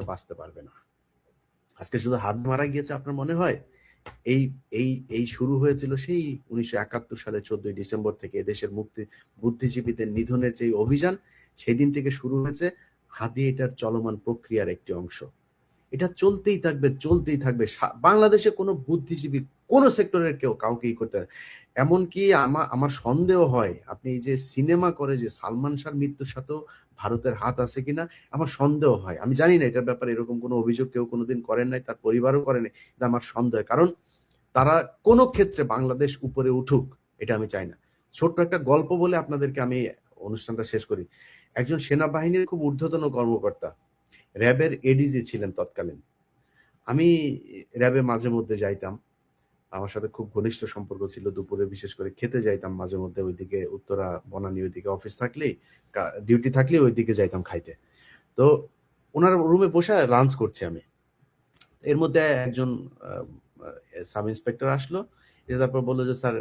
বাঁচতে পারবে না। আজকে শুধু হাত মারা গিয়েছে আপনার মনে হয়? এই এই এই শুরু হয়েছিল সেই 1971 সালের 14ই ডিসেম্বর থেকে এদেশের মুক্তি বুদ্ধিজীবীদের নিধনের যে অভিযান, সেদিন থেকে শুরু হয়েছে। হাদি এটার চলমান প্রক্রিয়ার একটি অংশ। এটা চলতেই থাকবে, চলতেই থাকবে। বাংলাদেশে কোনো বুদ্ধিজীবী কোনো সেক্টরের কেউ কাউকেই করতে পারে। এমনকি আমার সন্দেহ হয় আপনি এই যে সিনেমা করে যে সালমান শাহর মৃত্যুর সাথেও ভারতের হাত আছে কিনা আমার সন্দেহ হয়। আমি জানি না এটার ব্যাপারে এরকম কোনো অভিযোগ কেউ কোনোদিন করেন নাই, তার পরিবারও করেনি। কিন্তু আমার সন্দেহ। কারণ তারা কোনো ক্ষেত্রে বাংলাদেশ উপরে উঠুক এটা আমি চাই না। ছোট্ট একটা গল্প বলে আপনাদেরকে আমি অনুষ্ঠানটা শেষ করি। একজন সেনাবাহিনীর খুব ঊর্ধ্বতন কর্মকর্তা, র‍্যাবের এডিজি ছিলেন তৎকালীন। আমি র‍্যাবে মাঝে মধ্যে যাইতাম। আমার সাথে খুব ঘনিষ্ঠ সম্পর্ক ছিল। দুপুরে বিশেষ করে খেতে যাইতাম মাঝে মধ্যে ওইদিকে উত্তরা বনানী ওইদিকে অফিস থাকলেই ডিউটি থাকলেই ওইদিকে যাইতাম খাইতে। তো উনার রুমে বসে লাঞ্চ করছি আমি। এর মধ্যে একজন আ আ সাব ইন্সপেক্টর আসলো। এসে তারপর বলল যে, "স্যার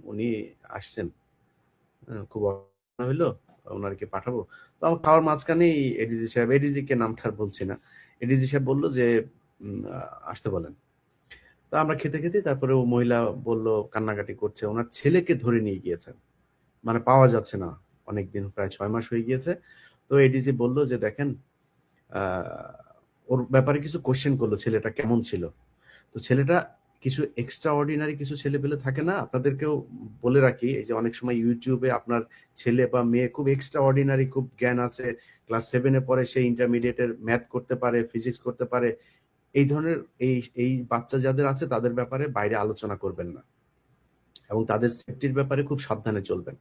উনি আসছেন। খুব অসুবিধা হইলো। উনারকে পাঠাবো?" তো আমার খাওয়ার মাঝখানেই এডিজি সাহেব, এডিজি কে নামটা আর বলছি না। এডিজি সাহেব বলল যে, উম আ "আসতে বলেন।" তো আমরা খেতে, খেতে তারপরে ও মহিলা বলল কান্নাকাটি করছে। উনার ছেলেকে ধরে নিয়ে গিয়েছেন। মানে পাওয়া যাচ্ছে না। অনেকদিন প্রায় ৬ মাস হয়ে গিয়েছে। তো এডিজি বলল যে, "দেখেন আ ওর ব্যাপারে কিছু কোয়েশ্চেন করল ছেলেটা কেমন ছিল?" তো ছেলেটা কিছু এক্সট্রা অর্ডিনারি কিছু ছেলেপেলে থাকে না? আপনাদেরকেও বলে রাখি এই যে অনেক সময় YouTube এ আপনার ছেলে বা মেয়ে খুব এক্সট্রা অর্ডিনারি খুব জ্ঞান আছে। ক্লাস 7 এ পড়ে সে ইন্টারমিডিয়েট এর ম্যাথ করতে পারে, ফিজিক্স করতে পারে। এই ধরনের এই বাচ্চা যাদের আছে তাদের ব্যাপারে বাইরে আলোচনা করবেন না। এবং তাদের সেফটির ব্যাপারে খুব সাবধানে চলবেন।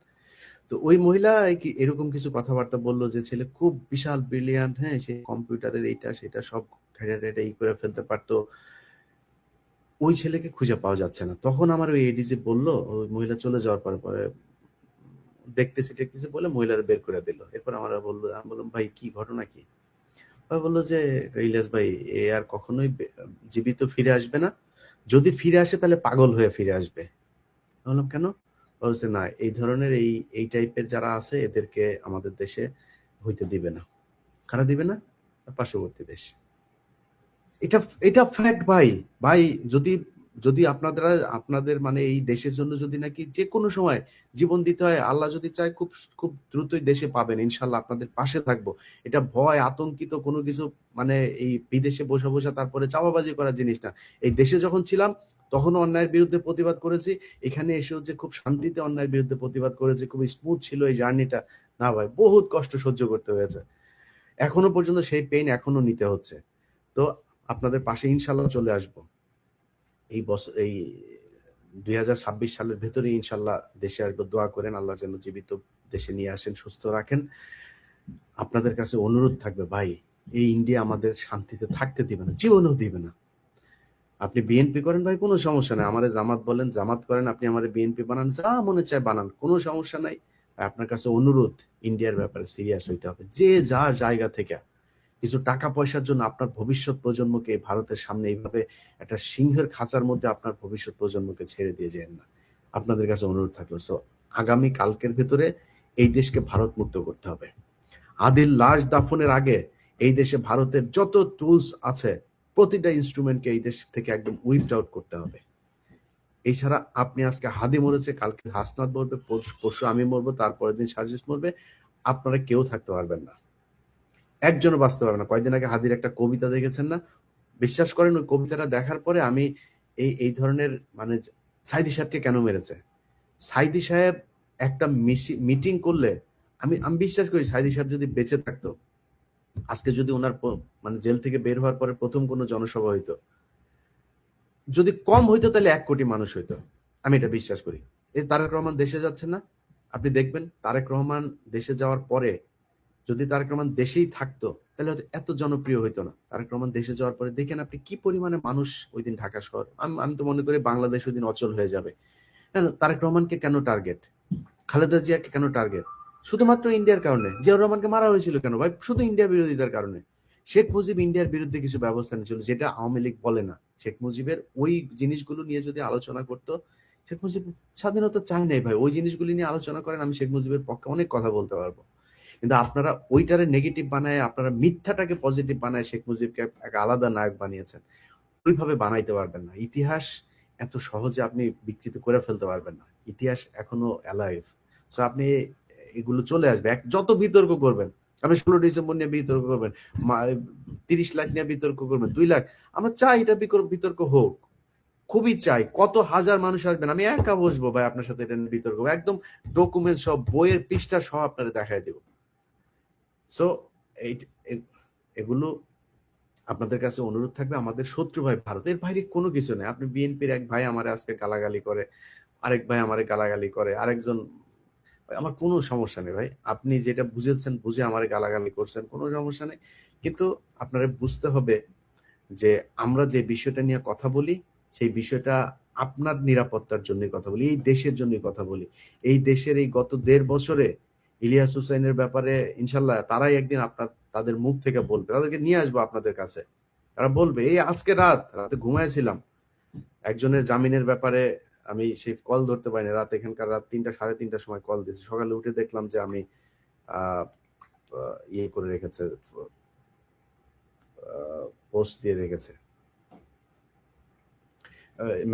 তো ওই মহিলা এরকম কিছু কথাবার্তা বলল যে ছেলে খুব বিশাল ব্রিলিয়ান্ট, হ্যাঁ? সে কম্পিউটারের এইটা সেটা সব ঘেঁটে করে ফেলতে পারত। ওই ছেলেকে খুঁজে পাওয়া যাচ্ছে না। তখন আমার ওই এডিসি বলল, ওই মহিলা চলে যাওয়ার পরে দেখতেছি বলে মহিলারে বের করে দিল। এরপর আমি বললাম, "ভাই কি ঘটনা কি?" বলল যে, "ইলিয়াস ভাই এ আর কখনোই জীবিত ফিরে আসবে না। যদি ফিরে আসে তাহলে পাগল হয়ে ফিরে আসবে।" আমি বললাম, "কেন?" বলছে, "না এই ধরনের এই টাইপের যারা আছে এদেরকে আমাদের দেশে হইতে দিবে না।" কারা দিবে না? পার্শ্ববর্তী দেশ। এটা এটা ফ্যাক্ট ভাই। ভাই যদি যদি আপনাদের মানে এই দেশের জন্য যদি নাকি যেকোনো সময় জীবন দিতে হয়, আল্লাহ যদি চায় খুব খুব দ্রুতই দেশে পাবেন। ইনশাআল্লাহ আপনাদের পাশে থাকবো। এটা ভয়, আতঙ্কিত কোনো কিছু মানে এই বিদেশে বসে তারপরে চাপাবাজি করার জিনিস না। এই দেশে যখন ছিলাম তখনও অন্যায়ের বিরুদ্ধে প্রতিবাদ করেছি। এখানে এসেও যে খুব শান্তিতে অন্যায়ের বিরুদ্ধে প্রতিবাদ করেছি, খুব স্মুথ ছিল এই জার্নিটা। না ভাই, বহুত কষ্ট সহ্য করতে হয়েছে। এখনো পর্যন্ত সেই পেইন এখনো নিতে হচ্ছে। তো আপনাদের পাশে ইনশাআল্লাহ চলে আসবো। এই ২০২৬ সালের ভেতরেই ইনশাআল্লাহ দেশে আসবো। দোয়া করেন আল্লাহ যেন জীবিত দেশে নিয়ে আসেন, সুস্থ রাখেন। আপনাদের কাছে অনুরোধ থাকবে ভাই, এই ইন্ডিয়া আমাদের শান্তিতে থাকতে দিবে না, জীবনেও দিবে না। আপনি বিএনপি করেন ভাই কোনো সমস্যা নাই। আমারে জামাত বলেন, জামাত করেন, আপনি আমারে বিএনপি বানান, যা মনে চায় বানান। কোনো সমস্যা নাই। আপনার কাছে অনুরোধ ইন্ডিয়ার ব্যাপারে সিরিয়াস হইতে হবে। যে যার জায়গা থেকে কিছু টাকা পয়সার জন্য আপনার ভবিষ্যৎ প্রজন্মকে ভারতের সামনে এইভাবে একটা সিংহের খাঁচার মধ্যে আপনার ভবিষ্যৎ প্রজন্মকে ছেড়ে দিয়ে যেয়েন না। আপনাদের কাছে অনুরোধ থাকলো। আগামী কালকের ভেতরে এই দেশকে ভারত মুক্ত করতে হবে। আদিল লাশ দাফনের আগে এই দেশে ভারতের যত টুলস আছে প্রতিটা ইনস্ট্রুমেন্টকে এই দেশ থেকে একদম উইপড আউট করতে হবে। এছাড়া আপনি আজকে হাদি মরেছে, কালকে হাসনাত মরবে, পরশু আমি মরবো, তারপরের দিন সার্জিস মরবে। আপনারা কেউ থাকতে পারবেন না। একজনও বাঁচতে পারবে না। কয়েকদিন আগে হাদির একটা কবিতা দেখেছেন না? বিশ্বাস করেন ওই কবিতাটা দেখার পরে আমি এই ধরনের মানে সাইদী সাহেবকে কেন মেরেছে? সাইদী সাহেব একটা মিটিং করলে আমি আমি বিশ্বাস করি সাইদী সাহেব যদি বেঁচে থাকতো, আজকে যদি উনার মানে জেল থেকে বের হওয়ার পরে ১ম কোনো জনসভা হইতো, যদি কম হইতো তাহলে ১ কোটি মানুষ হইতো। আমি এটা বিশ্বাস করি। এই তারেক রহমান দেশে যাচ্ছেন না? আপনি দেখবেন তারেক রহমান দেশে যাওয়ার পরে যদি তারেক রহমান দেশেই থাকতো তাহলে হয়তো এত জনপ্রিয় হইতো না। তারেক রহমান দেশে যাওয়ার পরে দেখেন আপনি কি পরিমাণে মানুষ ওইদিন ঢাকা শহর, আমি তো মনে করি বাংলাদেশ ওইদিন অচল হয়ে যাবে। কেন তারেক রহমানকে কেন টার্গেট? খালেদা জিয়াকে কেন টার্গেট? শুধুমাত্র ইন্ডিয়ার কারণে। জিয়াউর রহমানকে মারা হয়েছিল কেন ভাই? শুধু ইন্ডিয়া বিরোধিতার কারণে। শেখ মুজিব ইন্ডিয়ার বিরুদ্ধে কিছু ব্যবস্থা নিয়েছিল যেটা আওয়ামী লীগ বলে না। শেখ মুজিবের ওই জিনিসগুলো নিয়ে যদি আলোচনা করত, শেখ মুজিব স্বাধীনতা চায় নাই ভাই। ওই জিনিসগুলো নিয়ে আলোচনা করেন, আমি শেখ মুজিবের পক্ষে অনেক কথা বলতে পারবো। কিন্তু আপনারা ওইটারে নেগেটিভ বানায়, আপনারা মিথ্যাটাকে পজিটিভ বানায় শেখ মুজিবকে এক আলাদা নায়ক বানিয়েছেন। ওইভাবে বানাইতে পারবেন না। ইতিহাস এত সহজে আপনি বিকৃত করে ফেলতে পারবেন না। ইতিহাস এখনো অ্যালাইভ। সো আপনি এগুলো চলে আসবে। যত বিতর্ক করবেন, আপনি 16 ডিসেম্বর নিয়ে বিতর্ক করবেন, 30 লাখ নিয়ে বিতর্ক করবেন, 2 লাখ। আমরা চাই এটা বিতর্ক হোক। খুবই চাই। কত হাজার মানুষ আসবেন। আমি একা বসবো ভাই আপনার সাথে এটা নিয়ে বিতর্ক। একদম ডকুমেন্ট সব, বইয়ের পৃষ্ঠা সহ আপনারা দেখায় দেব। সো এগুলো আপনাদের কাছে অনুরোধ থাকবে, আমাদের শত্রু ভাই ভারতের বাইরে কোনো কিছু নেই। আপনি বিএনপির এক ভাই আমারে আজকে গালাগালি করে, আরেক ভাই আমারে গালাগালি করে, আরেকজন, আমার কোনো সমস্যা নেই ভাই। আপনি যেটা বুঝেছেন বুঝে আমারে গালাগালি করছেন, কোনো সমস্যা নেই। কিন্তু আপনারা বুঝতে হবে যে আমরা যে বিষয়টা নিয়ে কথা বলি, সেই বিষয়টা আপনার নিরাপত্তার জন্য কথা বলি, এই দেশের জন্য কথা বলি। এই দেশের এই গত 1.5 বছরে ইলিয়াস হুসাইনের ব্যাপারে ইনশাল্লাহ তারাই একদিন তাদের মুখ থেকে বলবে, তাদেরকে নিয়ে আসবো আপনাদের কাছে। তারা বলবে, এই আজকে রাতে ঘুমাইছিলাম, একজনের জামিনের ব্যাপারে আমি সেই কল ধরতে পারিনি, এখানকার রাত 3টা 3:30টার সময় কল দিয়েছি, সকালে উঠে দেখলাম যে আমি ইয়ে করে রেখেছে, পোস্ট দিয়ে রেখেছে,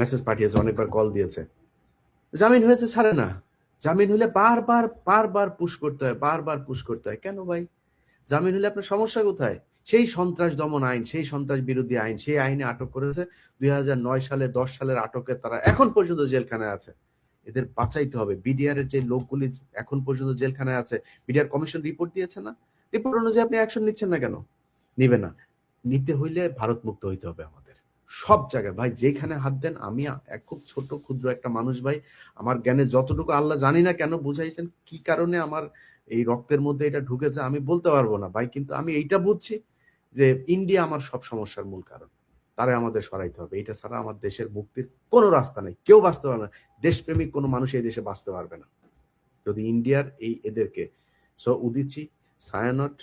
মেসেজ পাঠিয়েছে, অনেকবার কল দিয়েছে। জামিন হয়েছে, ছাড়ে না। জামিন হলে বারবার পুশ করতে হয়, বারবার পুশ করতে হয়। কেন ভাই? জামিন হলে আপনার সমস্যা কোথায়? সেই সন্ত্রাস দমন আইন, সেই সন্ত্রাস বিরোধী আইন, সেই আইনে আটক করেছে। 2009 সালে, 10 সালের আটকে তারা এখন পর্যন্ত জেলখানায় আছে। এদের বাঁচাইতে হবে। বিডিআর এর যে লোকগুলি এখন পর্যন্ত জেলখানায় আছে, বিডিআর কমিশন রিপোর্ট দিয়েছে না? রিপোর্ট অনুযায়ী আপনি অ্যাকশন নিচ্ছেন না কেন? নিবে না। নিতে হইলে ভারত মুক্ত হইতে হবে আমাদের। সব জায়গায় ভাই, যেখানে হাত দেন। আমি এক খুব ছোট ক্ষুদ্র একটা মানুষ ভাই, আমার জ্ঞানে যতটুকু আল্লাহ জানি না কেন বুঝাইছেন, কি কারণে আমার এই রক্তের মধ্যে এটা ঢুকেছে আমি বলতে পারবো না ভাই, কিন্তু আমি এইটা বুঝছি যে ইন্ডিয়া আমার সব সমস্যার মূল কারণ। তারে আমাদের সরাইতে হবে। এটা ছাড়া আমার দেশের মুক্তির কোনো রাস্তা নেই। কেউ বাঁচতে পারবে না। দেশপ্রেমিক কোনো মানুষ এই দেশে বাঁচতে পারবে না যদি ইন্ডিয়ার এদেরকে। সো উদিচি, ছায়ানট,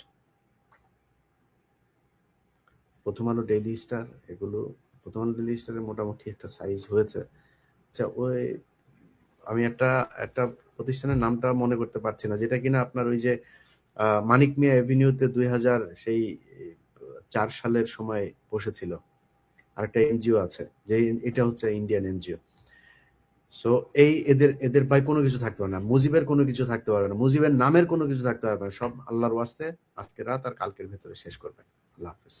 প্রথম আলো, ডেইলি স্টার, এগুলো প্রথম আলো ডেইলি স্টারের মোটামুটি একটা সাইজ হয়েছে। আচ্ছা, ওই আমি একটা প্রতিষ্ঠানের নামটা মনে করতে পারছি না, যেটা কিনা আপনার ওই যে মানিক মিয়া এভিনিউতে 2004 সালের সময় বসেছিল। আরেকটা এনজিও আছে, যে এটা হচ্ছে ইন্ডিয়ান এনজিও। সো এদের ভাই কোনো কিছু থাকতে পারে না, মুজিবের কোনো কিছু থাকতে পারবে না, মুজিবের নামের কোনো কিছু থাকতে পারবে না। সব আল্লাহর ওয়াস্তে আজকে রাত আর কালকের ভেতরে শেষ করবেন। আল্লাহ হাফেজ।